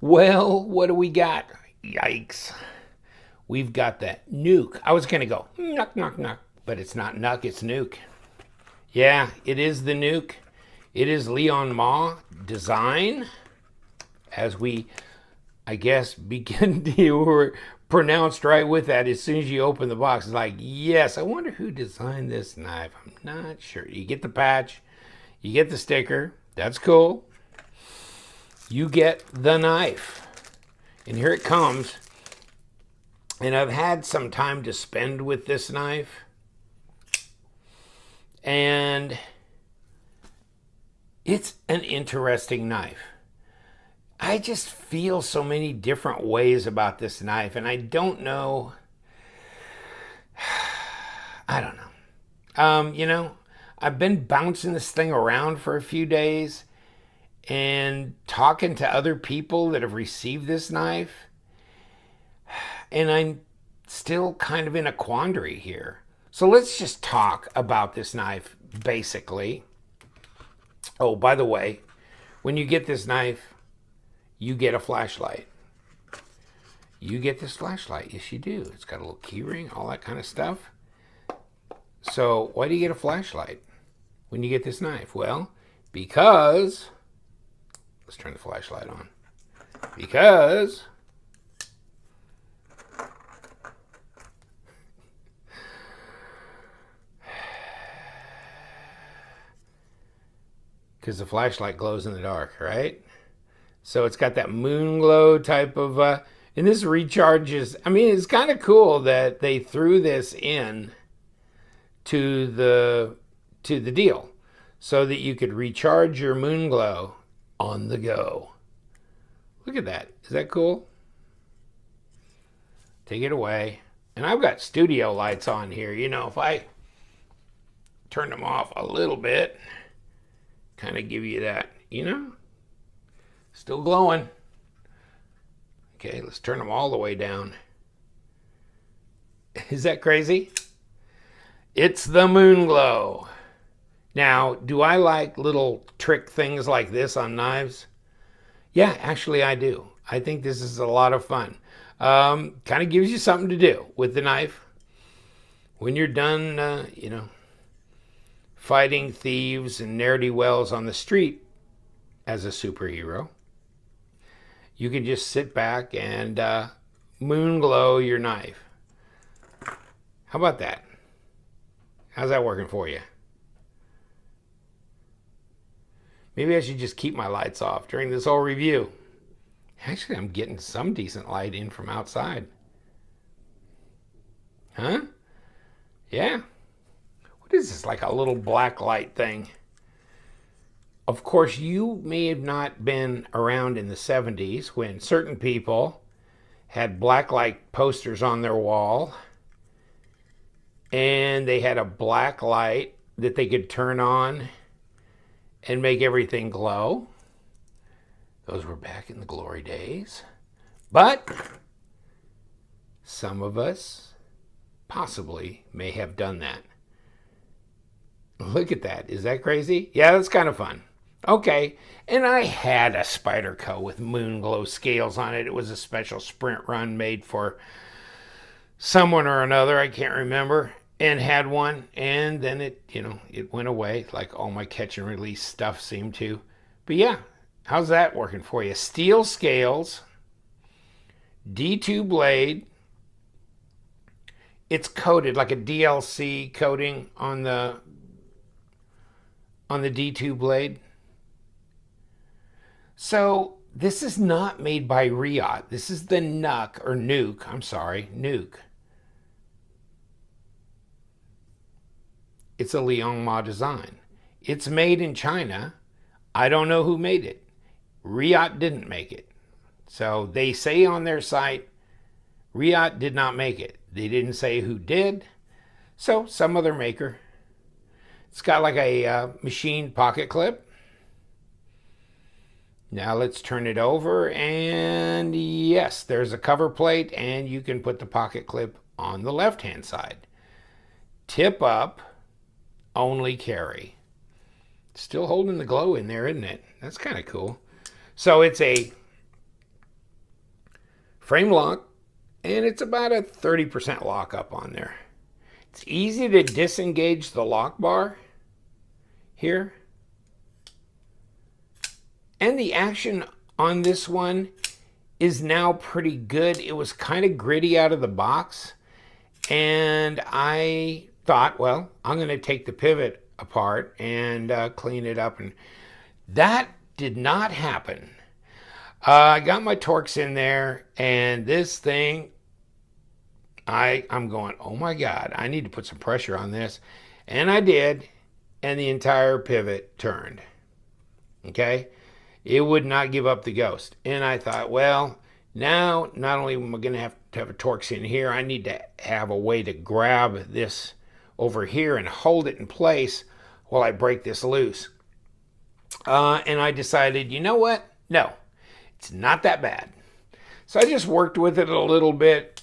Well, what do we got? Yikes. We've got that nuke. I was going to go knock, knock, knock, but it's not nuck, it's nuke. Yeah, it is the nuke. It is Liong Mah design. As we, I guess, begin to pronounced right with that as soon as you open the box. It's like, yes, I wonder who designed this knife. I'm not sure. You get the patch, you get the sticker. That's cool. You get the knife. And here it comes. And I've had some time to spend with this knife. And it's an interesting knife. I just feel so many different ways about this knife, and I don't know. I don't know. I've been bouncing this thing around for a few days and talking to other people that have received this knife, and I'm still kind of in a quandary here. So let's just talk about this knife basically. Oh, by the way, when you get this knife, you get a flashlight. You get this flashlight. Yes, you do. It's got a little key ring, all that kind of stuff. So why do you get a flashlight when you get this knife? Well, because, let's turn the flashlight on. Because the flashlight glows in the dark, right? So it's got that moonglow type of, and this recharges. I mean, it's kind of cool that they threw this in to the deal so that you could recharge your moonglow on the go. Look at that. Is that cool? Take it away. And I've got studio lights on here. You know, if I turn them off a little bit, kind of give you that, still glowing. Okay, let's turn them all the way down. Is that crazy? It's the moonglow. Now, do I like little trick things like this on knives? Yeah, actually I do. I think this is a lot of fun. Kind of gives you something to do with the knife. When you're done, fighting thieves and ne'er-do-wells on the street as a superhero, you can just sit back and moonglow your knife. How about that? How's that working for you? Maybe I should just keep my lights off during this whole review. Actually, I'm getting some decent light in from outside. Huh? Yeah. What is this, like a little black light thing? Of course, you may have not been around in the 70s when certain people had black light posters on their wall and they had a black light that they could turn on and make everything glow. Those were back in the glory days. But some of us possibly may have done that. Look at that. Is that crazy? Yeah, that's kind of fun. Okay, and I had a Spyderco with moonglow scales on it. It was a special sprint run made for someone or another, I can't remember, and had one, and then it went away, like all my catch and release stuff seemed to. But yeah, how's that working for you? Steel scales, D2 blade. It's coated like a DLC coating on the D2 blade. So this is not made by Riot. This is the Nuke. It's a Liong Mah design. It's made in China. I don't know who made it. Riot didn't make it. So they say on their site, Riot did not make it. They didn't say who did. So some other maker. It's got like a machined pocket clip. Now let's turn it over, and yes, there's a cover plate, and you can put the pocket clip on the left-hand side. Tip up, only carry. Still holding the glow in there, isn't it? That's kind of cool. So it's a frame lock, and it's about a 30% lockup on there. It's easy to disengage the lock bar here. And the action on this one is now pretty good. It was kind of gritty out of the box. And I thought, well, I'm going to take the pivot apart and clean it up. And that did not happen. I got my Torx in there, and this thing, I'm going, oh my God, I need to put some pressure on this. And I did, and the entire pivot turned. Okay? It would not give up the ghost. And I thought, well, now not only am I going to have a Torx in here, I need to have a way to grab this over here and hold it in place while I break this loose. And I decided, you know what? No, it's not that bad. So I just worked with it a little bit,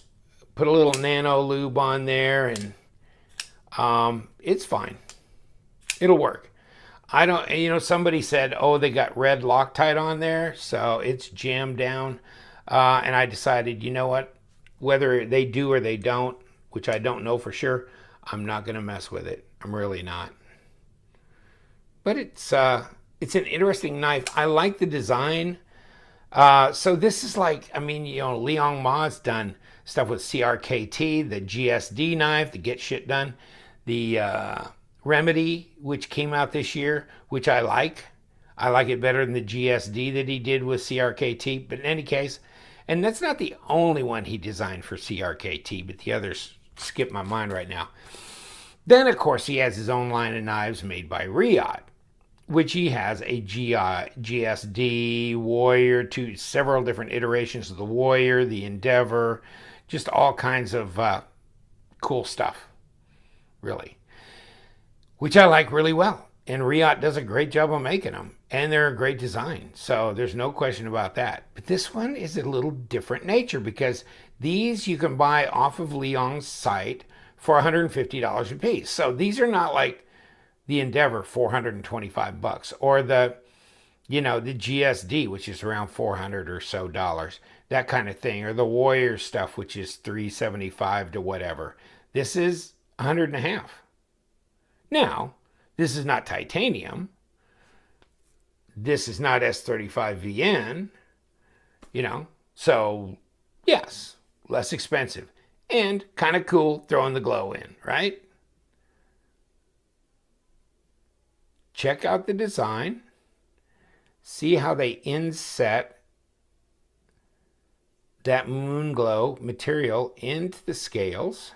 put a little nano lube on there, and it's fine. It'll work. I don't, somebody said, oh, they got red Loctite on there, so it's jammed down. And I decided, you know what? Whether they do or they don't, which I don't know for sure, I'm not going to mess with it. I'm really not. But it's an interesting knife. I like the design. So this is like, Liong Mah's done stuff with CRKT, the GSD knife, the Get Shit Done, the Remedy, which came out this year, which I like. I like it better than the GSD that he did with CRKT. But in any case, and that's not the only one he designed for CRKT, but the others skip my mind right now. Then, of course, he has his own line of knives made by Riyadh, which he has a GSD, Warrior, several different iterations of the Warrior, the Endeavor, just all kinds of cool stuff, really, which I like really well. And Riyadh does a great job of making them, and they're a great design. So there's no question about that. But this one is a little different nature because these you can buy off of Liong's site for $150 a piece. So these are not like the Endeavor, $425, or the GSD, which is around $400 or so dollars, that kind of thing, or the Warrior stuff, which is $375 to whatever. This is $150. Now, this is not titanium. This is not S35VN, so yes, less expensive and kind of cool throwing the glow in, right? Check out the design. See how they inset that moonglow material into the scales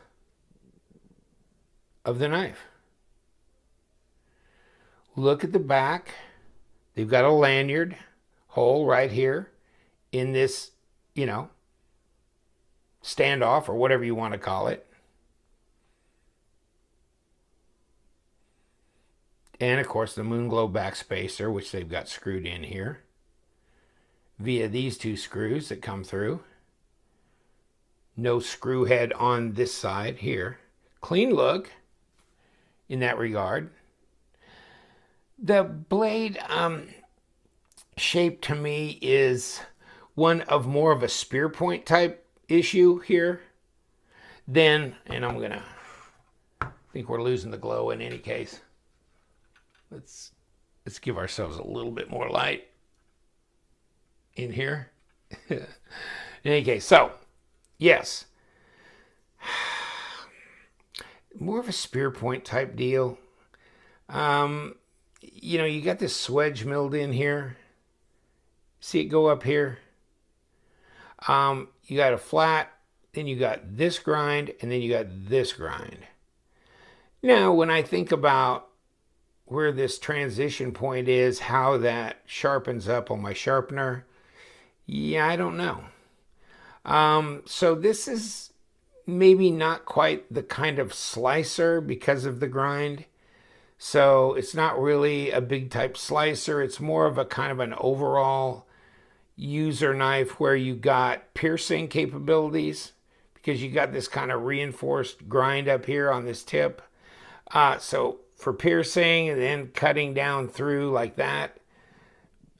of the knife. Look at the back. They've got a lanyard hole right here in this, standoff or whatever you want to call it. And of course the moonglow back spacer, which they've got screwed in here via these two screws that come through. No screw head on this side here. Clean look in that regard. The blade shape to me is one of more of a spear point type issue here. Then, and I think we're losing the glow in any case. Let's give ourselves a little bit more light in here. In any case, so yes, more of a spear point type deal. You got this swedge milled in here. See it go up here? You got a flat, then you got this grind, and then you got this grind. Now, when I think about where this transition point is, how that sharpens up on my sharpener, yeah, I don't know. So this is maybe not quite the kind of slicer because of the grind. So it's not really a big type slicer. It's more of a kind of an overall user knife where you got piercing capabilities because you got this kind of reinforced grind up here on this tip. So for piercing and then cutting down through like that.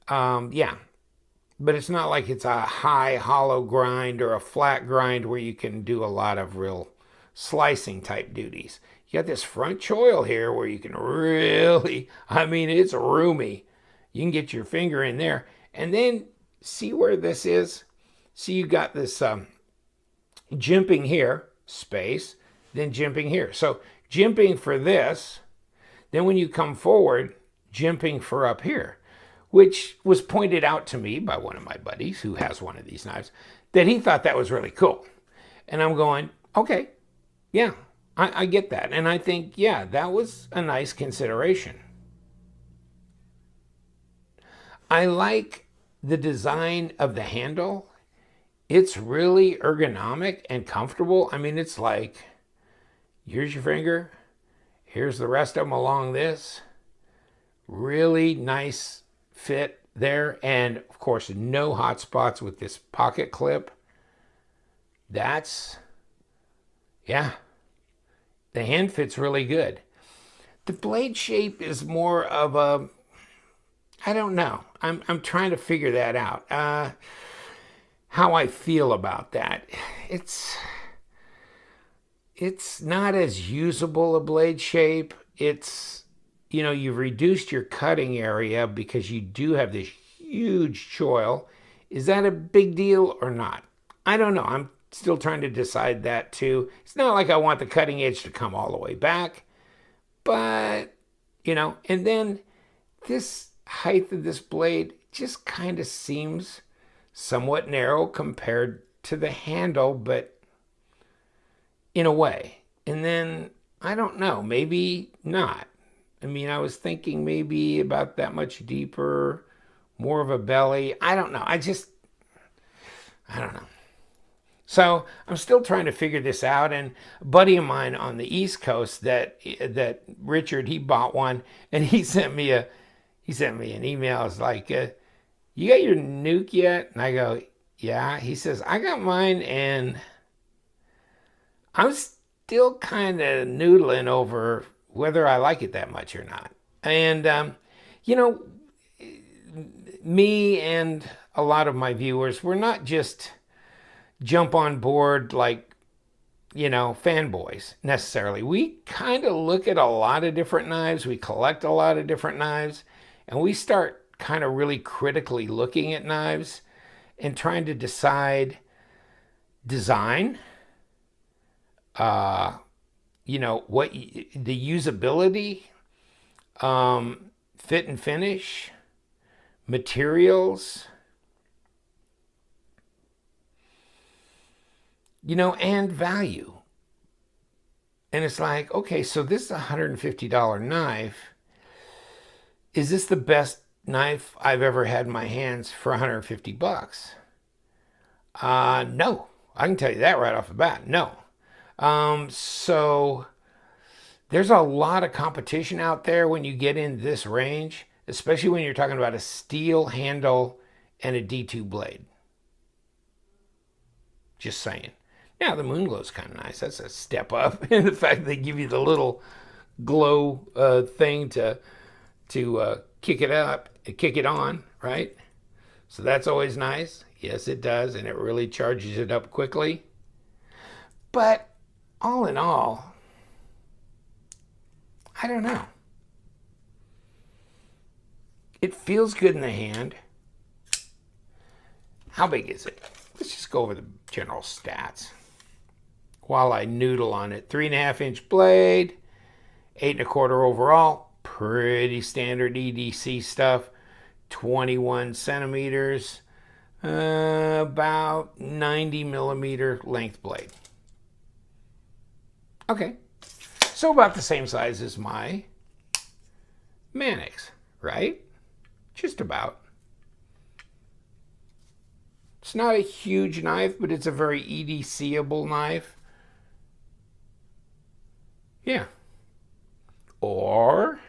Yeah, but it's not like it's a high hollow grind or a flat grind where you can do a lot of real slicing type duties. You got this front choil here where you can really, I mean, it's roomy. You can get your finger in there. And then see where this is? See, you got this jimping here, space, then jimping here. So jimping for this, then when you come forward, jimping for up here, which was pointed out to me by one of my buddies who has one of these knives, that he thought that was really cool. And I'm going, okay, yeah, I get that. And I think, yeah, that was a nice consideration. I like the design of the handle. It's really ergonomic and comfortable. I mean, it's like, here's your finger, here's the rest of them along this. Really nice fit there. And of course, no hot spots with this pocket clip. That's, yeah, the hand fit's really good. The blade shape is more of a, I don't know. I'm trying to figure that out. How I feel about that. It's not as usable a blade shape. It's, you know, you've reduced your cutting area because you do have this huge choil. Is that a big deal or not? I don't know. I'm still trying to decide that too. It's not like I want the cutting edge to come all the way back, but, you know, and then this height of this blade just kind of seems somewhat narrow compared to the handle, but in a way. And then, I don't know, maybe not. I mean, I was thinking maybe about that much deeper, more of a belly. I don't know. I don't know. So I'm still trying to figure this out. And a buddy of mine on the East Coast, that Richard, he bought one, and he sent me an email. It's like, you got your Nuke yet? And I go, yeah. He says, I got mine, and I'm still kind of noodling over whether I like it that much or not. And, you know, me and a lot of my viewers, we're not just jump on board like, you know, fanboys necessarily. We kind of look at a lot of different knives. We collect a lot of different knives, and we start kind of really critically looking at knives and trying to decide design, you know, what the usability, fit and finish, materials, you know, and value. And it's like, okay, so this is a $150 knife. Is this the best knife I've ever had in my hands for 150 bucks? No, I can tell you that right off the bat. No. So there's a lot of competition out there when you get in this range, especially when you're talking about a steel handle and a D2 blade. Just saying. Now the moonglow is kind of nice. That's a step up in the fact that they give you the little glow thing to kick it up, kick it on, right? So that's always nice. Yes, it does, and it really charges it up quickly. But all in all, I don't know. It feels good in the hand. How big is it? Let's just go over the general stats while I noodle on it. 3.5-inch blade, 8.25 overall. Pretty standard EDC stuff. 21 centimeters, about 90 millimeter length blade. Okay, so about the same size as my Mannix, right? Just about. It's not a huge knife, but it's a very EDC-able knife. Yeah. Or,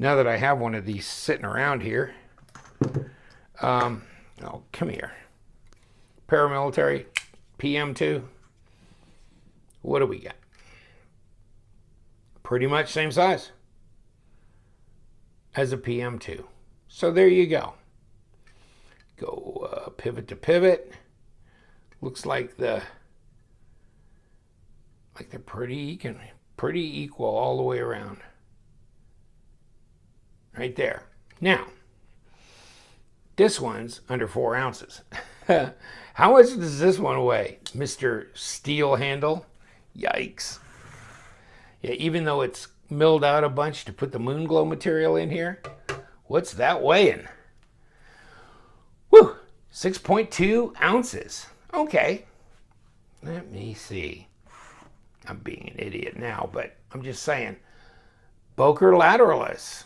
now that I have one of these sitting around here, oh, come here. Paramilitary, PM2. What do we got? Pretty much same size as a PM2. So there you go. Go pivot to pivot. Looks like they're pretty equal all the way around. Right there. Now, this one's under 4 ounces. How much does this one weigh, Mr. Steel Handle? Yikes. Yeah, even though it's milled out a bunch to put the moonglow material in here, what's that weighing? Whew, 6.2 ounces. Okay. Let me see. I'm being an idiot now, but I'm just saying. Boker lateralis.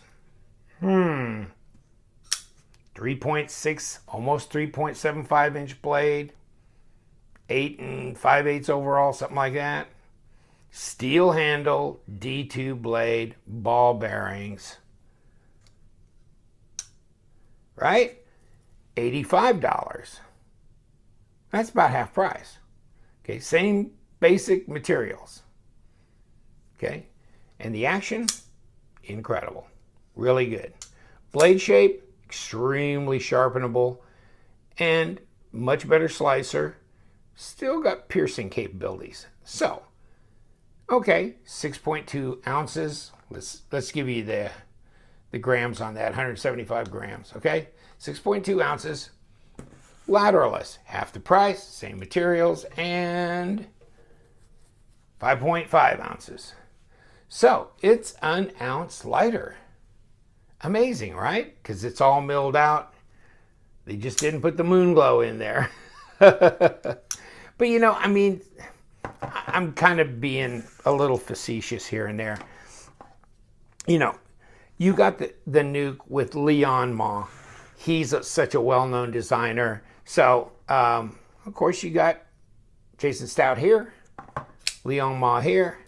3.6, almost 3.75 inch blade. 8 5/8 overall, something like that. Steel handle, D2 blade, ball bearings. Right? $85. That's about half price. Okay, same basic materials. Okay, and the action, incredible. Really good. Blade shape, extremely sharpenable, and much better slicer. Still got piercing capabilities. So, okay, 6.2 ounces. Let's give you the grams on that, 175 grams, okay? 6.2 ounces, lateralis, half the price, same materials, and 5.5 ounces. So, it's an ounce lighter. Amazing, right? Because it's all milled out. They just didn't put the moonglow in there. But you know, I mean, I'm kind of being a little facetious here and there. You know, you got the Nuke with Liong Mah. He's such a well-known designer. So, of course, you got Jason Stout here, Liong Mah here.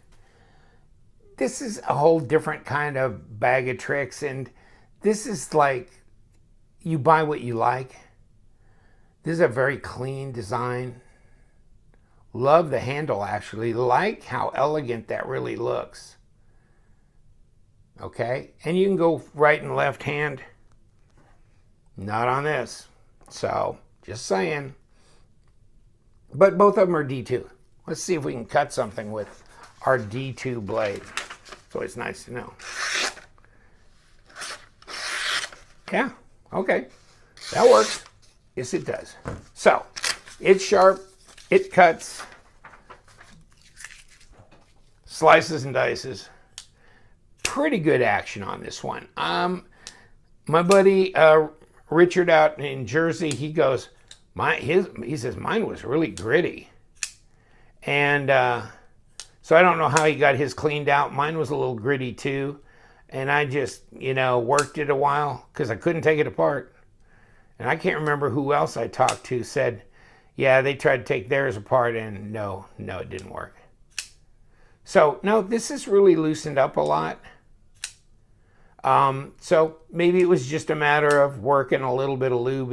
This is a whole different kind of bag of tricks, and this is like, you buy what you like. This is a very clean design. Love the handle, actually. Like how elegant that really looks. Okay, and you can go right and left hand. Not on this. So, just saying. But both of them are D2. Let's see if we can cut something with our D2 blade. It's always nice to know. Yeah, okay. That works. Yes, it does. So, it's sharp. It cuts. Slices and dices. Pretty good action on this one. My buddy Richard out in Jersey, he goes, he says mine was really gritty, and so I don't know how he got his cleaned out. Mine was a little gritty too, and I just worked it a while because I couldn't take it apart, and I can't remember who else I talked to said, yeah, they tried to take theirs apart, and no, it didn't work. So no, this is really loosened up a lot. So maybe it was just a matter of working a little bit of lube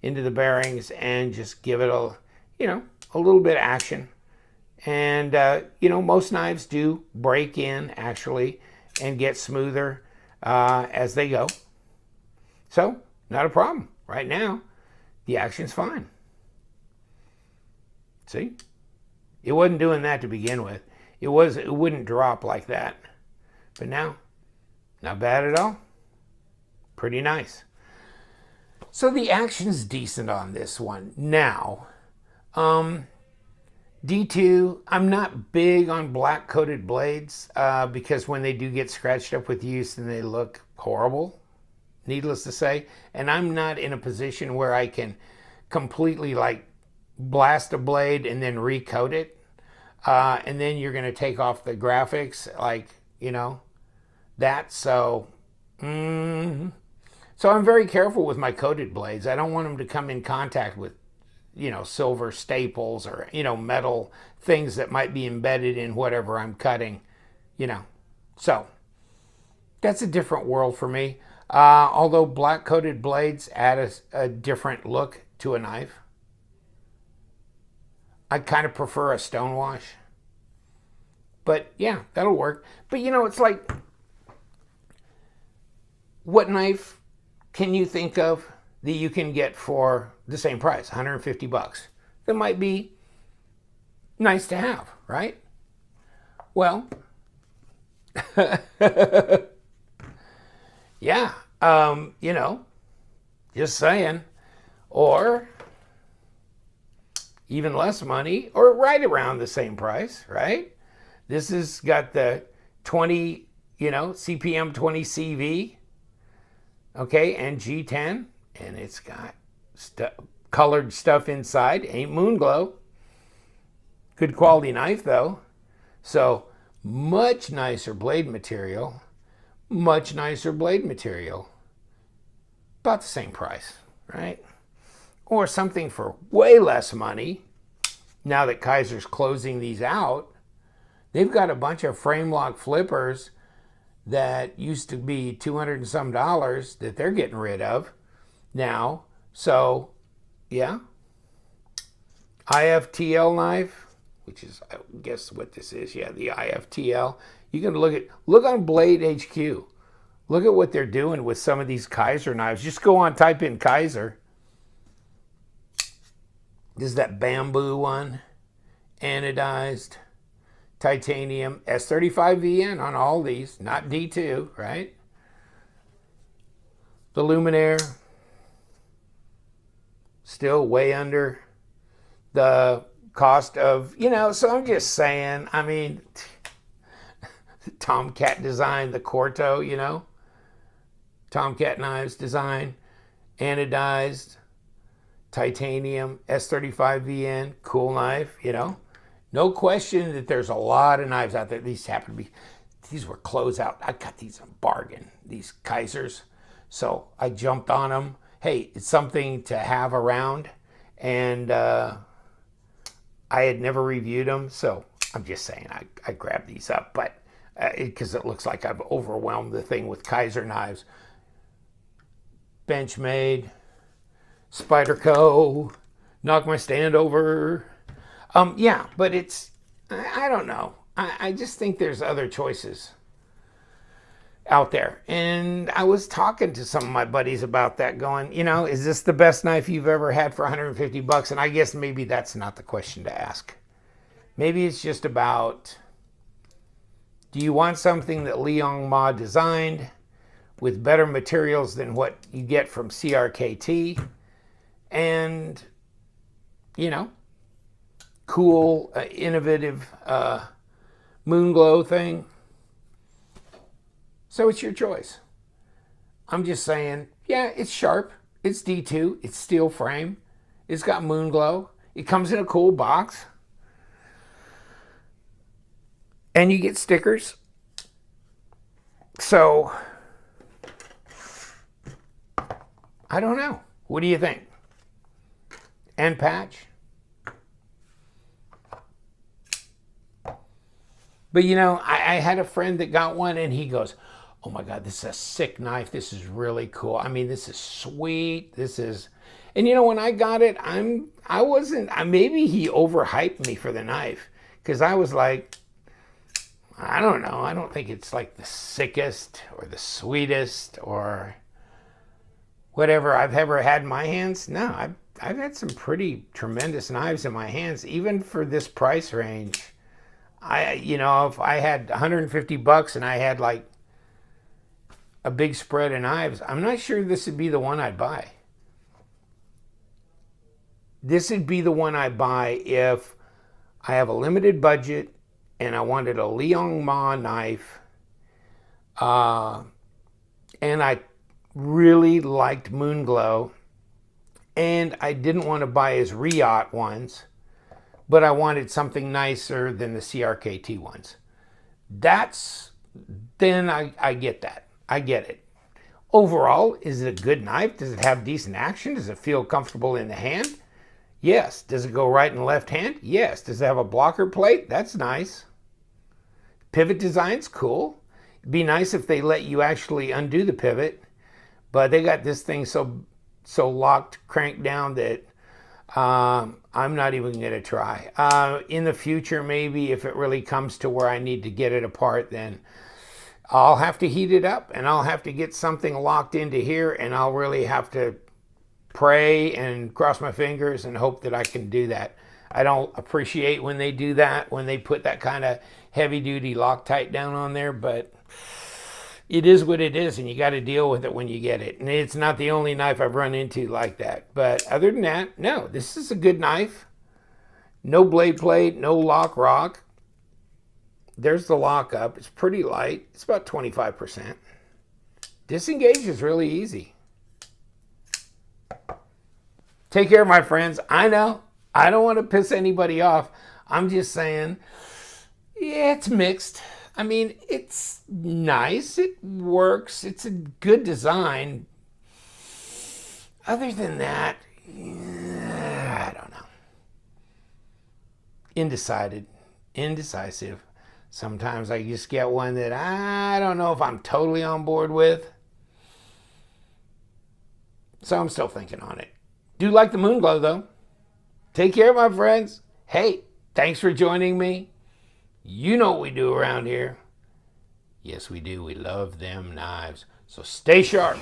into the bearings and just give it a little bit of action. And, most knives do break in actually and get smoother as they go. So not a problem. Right now, the action's fine. See? It wasn't doing that to begin with. It wouldn't drop like that. But now, not bad at all. Pretty nice. So the action's decent on this one. Now, D2, I'm not big on black coated blades because when they do get scratched up with use, then they look horrible, needless to say. And I'm not in a position where I can completely blast a blade and then recoat it. And then you're going to take off the graphics, that. So I'm very careful with my coated blades. I don't want them to come in contact with, silver staples or, metal things that might be embedded in whatever I'm cutting, So that's a different world for me. Although black coated blades add a different look to a knife. I kind of prefer a stonewash. But yeah, that'll work. But it's like, what knife can you think of that you can get for the same price, 150 bucks. That might be nice to have, right? Well, yeah, just saying. Or even less money, or right around the same price, right? This has got the 20, CPM 20 CV, okay, and G10, and it's got colored stuff inside. Ain't moonglow. Good quality knife though. So much nicer blade material. Much nicer blade material. About the same price, right? Or something for way less money. Now that Kaiser's closing these out, they've got a bunch of framelock flippers that used to be 200 and some dollars that they're getting rid of now. So, yeah. IFTL knife, which is, I guess what this is. Yeah, the IFTL. You can look on Blade HQ. Look at what they're doing with some of these Kaiser knives. Just go on, type in Kaiser. This is that bamboo one, anodized, titanium, S35VN on all these, not D2, right? The Luminaire, still way under the cost of, so I'm just saying, I mean, Tomcat design, the Corto, Tomcat knives design, anodized, titanium, S35VN, cool knife, No question that there's a lot of knives out there. These were closeout. I got these in bargain, these Kaisers. So I jumped on them. Hey, it's something to have around. And I had never reviewed them. So I'm just saying I grabbed these up. But because it looks like I've overwhelmed the thing with Kaiser knives. Benchmade. Spyderco, knock my stand over. Yeah, but I don't know. I just think there's other choices out there. And I was talking to some of my buddies about that going, is this the best knife you've ever had for 150 bucks? And I guess maybe that's not the question to ask. Maybe it's just about, do you want something that Liong Mah designed with better materials than what you get from CRKT? And, cool, innovative moonglow thing. So it's your choice. I'm just saying, yeah, it's sharp. It's D2. It's steel frame. It's got moonglow. It comes in a cool box. And you get stickers. So, I don't know. What do you think? And patch. But I had a friend that got one and he goes, oh my God, this is a sick knife. This is really cool. I mean, this is sweet. And when I got it, maybe he overhyped me for the knife because I was like, I don't know. I don't think it's like the sickest or the sweetest or whatever I've ever had in my hands. No, I've had some pretty tremendous knives in my hands, even for this price range. If I had 150 bucks and I had like a big spread of knives, I'm not sure this would be the one I'd buy. This would be the one I'd buy if I have a limited budget and I wanted a Liong Mah knife, and I really liked moonglow, and I didn't want to buy his Riot ones, but I wanted something nicer than the CRKT ones. Then I get that. I get it. Overall, is it a good knife? Does it have decent action? Does it feel comfortable in the hand? Yes. Does it go right and left hand? Yes. Does it have a blocker plate? That's nice. Pivot design's cool. It'd be nice if they let you actually undo the pivot, but they got this thing so locked, cranked down that I'm not even going to try. In the future, maybe if it really comes to where I need to get it apart, then I'll have to heat it up and I'll have to get something locked into here and I'll really have to pray and cross my fingers and hope that I can do that. I don't appreciate when they do that, when they put that kind of heavy duty Loctite down on there, but it is what it is, and you got to deal with it when you get it. And it's not the only knife I've run into like that. But other than that, no, this is a good knife. No blade plate, no lock rock. There's the lock up. It's pretty light. It's about 25%. Disengage is really easy. Take care, my friends. I know I don't want to piss anybody off. I'm just saying, yeah, it's mixed. I mean, it's nice. It works. It's a good design. Other than that, I don't know. Indecisive. Sometimes I just get one that I don't know if I'm totally on board with. So I'm still thinking on it. Do like the moonglow, though. Take care, my friends. Hey, thanks for joining me. You know what we do around here. Yes, we do. We love them knives. So stay sharp.